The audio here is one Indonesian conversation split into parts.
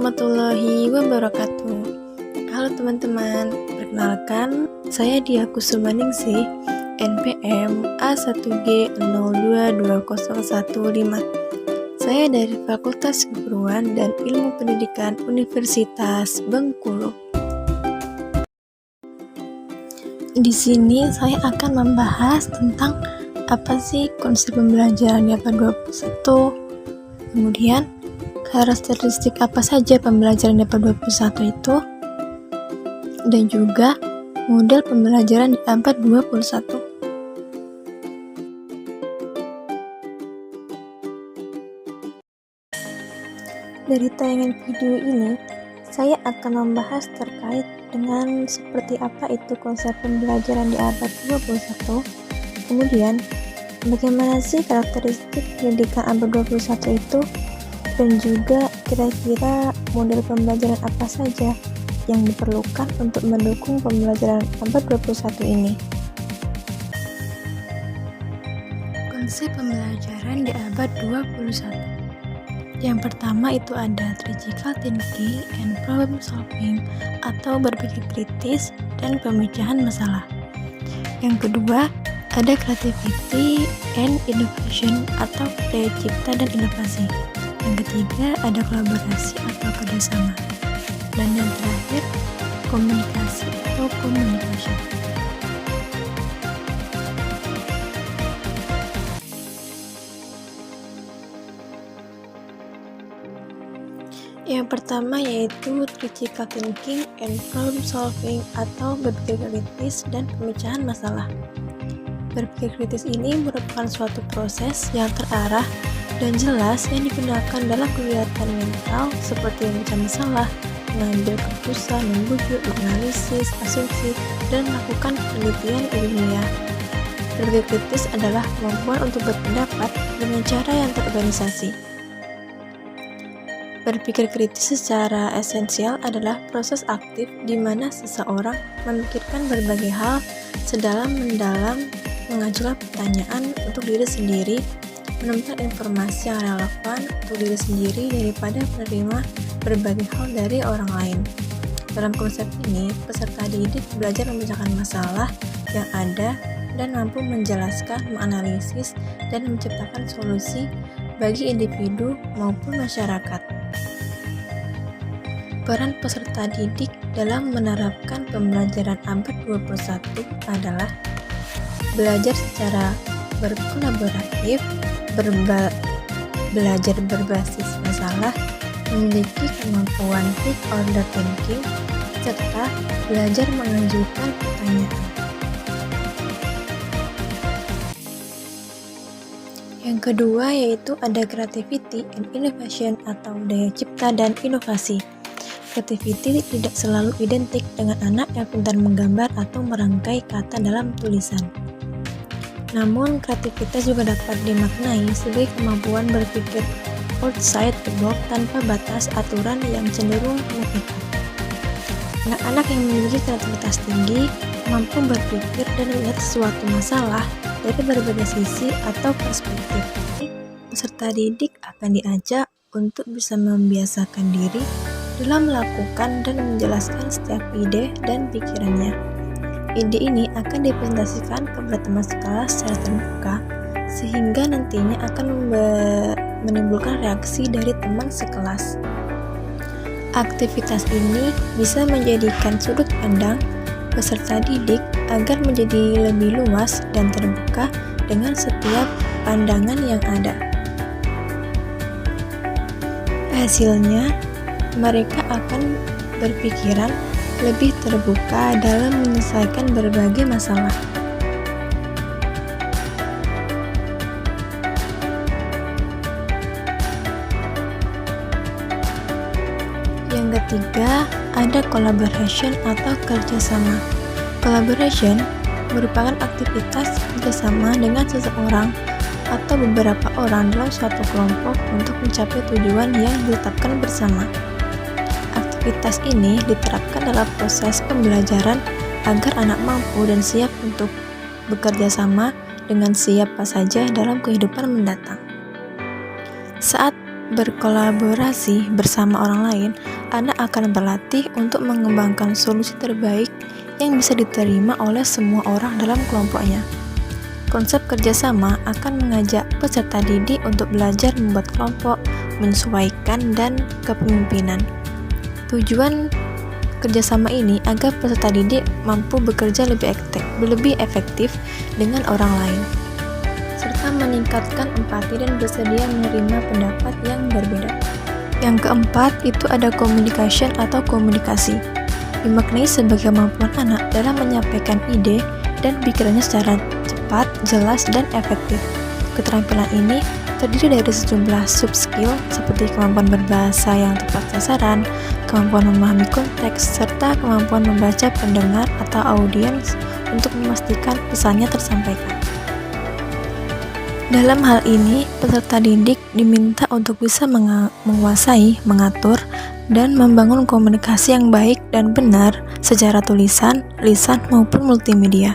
warahmatullahi wabarakatuh. Halo teman-teman, perkenalkan saya Diah Kusumaningsih, NPM A1G022015. Saya dari Fakultas Keguruan dan Ilmu Pendidikan Universitas Bengkulu. Di sini saya akan membahas tentang apa sih konsep pembelajaran di abad 21, kemudian karakteristik apa saja pembelajaran di abad 21 itu, dan juga model pembelajaran di abad 21. Dari tayangan video ini, saya akan membahas terkait dengan seperti apa itu konsep pembelajaran di abad 21, kemudian bagaimana sih karakteristik pendidikan abad 21 itu, dan juga kira-kira model pembelajaran apa saja yang diperlukan untuk mendukung pembelajaran abad 21 ini. Konsep pembelajaran di abad 21. Yang pertama itu ada critical thinking and problem solving atau berpikir kritis dan pemecahan masalah. Yang kedua ada creativity and innovation atau daya cipta dan inovasi. Yang ketiga ada kolaborasi atau kerjasama. Dan yang terakhir komunikasi atau communication. Yang pertama yaitu critical thinking and problem solving atau berpikir kritis dan pemecahan masalah. Berpikir kritis ini merupakan suatu proses yang terarah dan jelas yang digunakan dalam kegiatan mental seperti memecah masalah, mengambil keputusan, membujuk, menganalisis, asumsi, dan melakukan penelitian ilmiah. Berpikir kritis adalah kemampuan untuk berpendapat dengan cara yang terorganisasi. Berpikir kritis secara esensial adalah proses aktif di mana seseorang memikirkan berbagai hal sedalam-mendalam, mengajukan pertanyaan untuk diri sendiri, menemukan informasi yang relevan untuk diri sendiri daripada menerima berbagai hal dari orang lain. Dalam konsep ini, peserta didik belajar memecahkan masalah yang ada dan mampu menjelaskan, menganalisis, dan menciptakan solusi bagi individu maupun masyarakat. Peran peserta didik dalam menerapkan pembelajaran abad 21 adalah belajar secara berkolaboratif, belajar berbasis masalah, memiliki kemampuan think order thinking, serta belajar mengajukan pertanyaan. Yang kedua yaitu ada creativity and innovation atau daya cipta dan inovasi. Creativity tidak selalu identik dengan anak yang pintar menggambar atau merangkai kata dalam tulisan. Namun, kreativitas juga dapat dimaknai sebagai kemampuan berpikir outside the box tanpa batas aturan yang cenderung mengikat. Anak-anak yang memiliki kreativitas tinggi mampu berpikir dan melihat suatu masalah dari berbagai sisi atau perspektif. Peserta didik akan diajak untuk bisa membiasakan diri dalam melakukan dan menjelaskan setiap ide dan pikirannya. Ide ini akan dipresentasikan kepada teman sekelas secara terbuka, sehingga nantinya akan menimbulkan reaksi dari teman sekelas. Aktivitas ini bisa menjadikan sudut pandang peserta didik agar menjadi lebih luas dan terbuka dengan setiap pandangan yang ada. Hasilnya, mereka akan berpikiran lebih terbuka dalam menyelesaikan berbagai masalah. Yang ketiga, ada collaboration atau kerjasama. Collaboration merupakan aktivitas kerjasama dengan seseorang atau beberapa orang dalam suatu kelompok untuk mencapai tujuan yang ditetapkan bersama. Aktivitas ini diterapkan dalam proses pembelajaran agar anak mampu dan siap untuk bekerja sama dengan siapa saja dalam kehidupan mendatang. Saat berkolaborasi bersama orang lain, anak akan berlatih untuk mengembangkan solusi terbaik yang bisa diterima oleh semua orang dalam kelompoknya. Konsep kerjasama akan mengajak peserta didik untuk belajar membuat kelompok, menyesuaikan, dan kepemimpinan. Tujuan kerjasama ini agar peserta didik mampu bekerja lebih efektif dengan orang lain, serta meningkatkan empati dan bersedia menerima pendapat yang berbeda. Yang keempat, itu ada communication atau komunikasi. Dimaknai sebagai kemampuan anak dalam menyampaikan ide dan pikirannya secara cepat, jelas, dan efektif. Keterampilan ini terdiri dari sejumlah sub-skill seperti kemampuan berbahasa yang tepat sasaran, kemampuan memahami konteks, serta kemampuan membaca pendengar atau audiens untuk memastikan pesannya tersampaikan. Dalam hal ini, peserta didik diminta untuk bisa menguasai, mengatur, dan membangun komunikasi yang baik dan benar secara tulisan, lisan, maupun multimedia.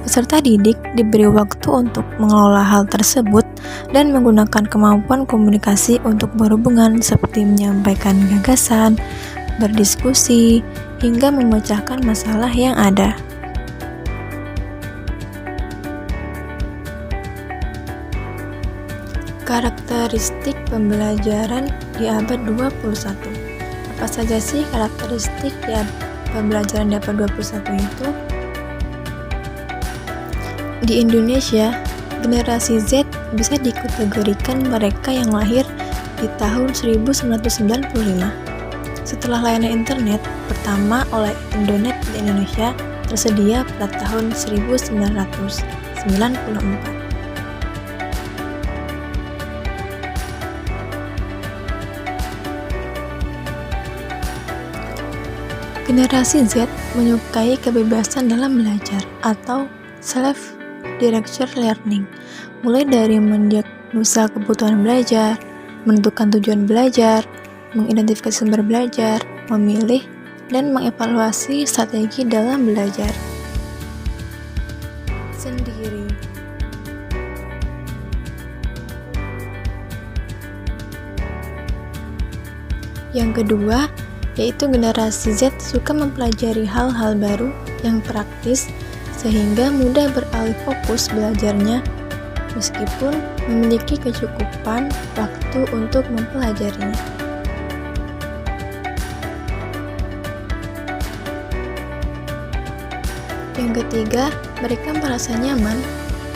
Peserta didik diberi waktu untuk mengelola hal tersebut dan menggunakan kemampuan komunikasi untuk berhubungan seperti menyampaikan gagasan, berdiskusi, hingga memecahkan masalah yang ada. Karakteristik pembelajaran di abad 21. Apa saja sih karakteristik di pembelajaran di abad 21 itu? Di Indonesia, generasi Z bisa dikategorikan mereka yang lahir di tahun 1995. Setelah layanan internet pertama oleh Indonet di Indonesia tersedia pada tahun 1994. Generasi Z menyukai kebebasan dalam belajar atau self-directed learning, mulai dari mendiagnosa kebutuhan belajar, menentukan tujuan belajar, mengidentifikasi sumber belajar, memilih, dan mengevaluasi strategi dalam belajar sendiri. Yang kedua, yaitu generasi Z suka mempelajari hal-hal baru yang praktis sehingga mudah beralih fokus belajarnya meskipun memiliki kecukupan waktu untuk mempelajarinya. Yang ketiga, mereka merasa nyaman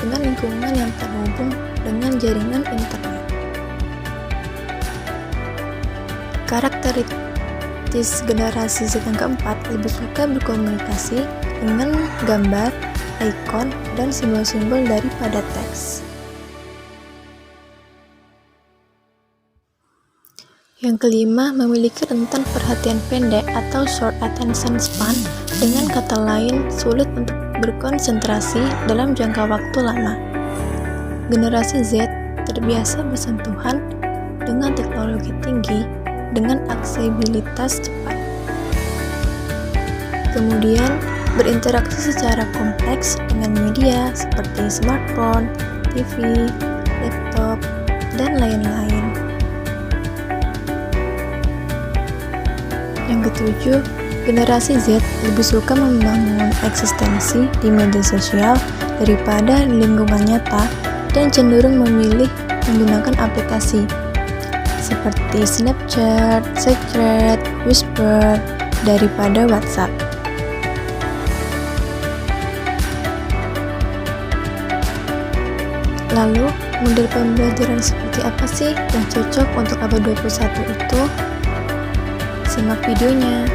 dengan lingkungan yang terhubung dengan jaringan internet. Karakteristik generasi Z yang keempat lebih suka berkomunikasi dengan gambar, ikon, dan simbol-simbol daripada teks. Yang kelima, memiliki rentan perhatian pendek atau short attention span, dengan kata lain sulit untuk berkonsentrasi dalam jangka waktu lama. Generasi Z terbiasa bersentuhan dengan teknologi tinggi dengan aksesibilitas cepat. Kemudian, berinteraksi secara kompleks dengan media seperti smartphone, TV, laptop, dan lain-lain. Yang ketujuh, generasi Z lebih suka membangun eksistensi di media sosial daripada lingkungan nyata dan cenderung memilih menggunakan aplikasi seperti Snapchat, Secret, Whisper, daripada WhatsApp. Lalu, model pembelajaran seperti apa sih yang cocok untuk abad 21 itu? Simak videonya.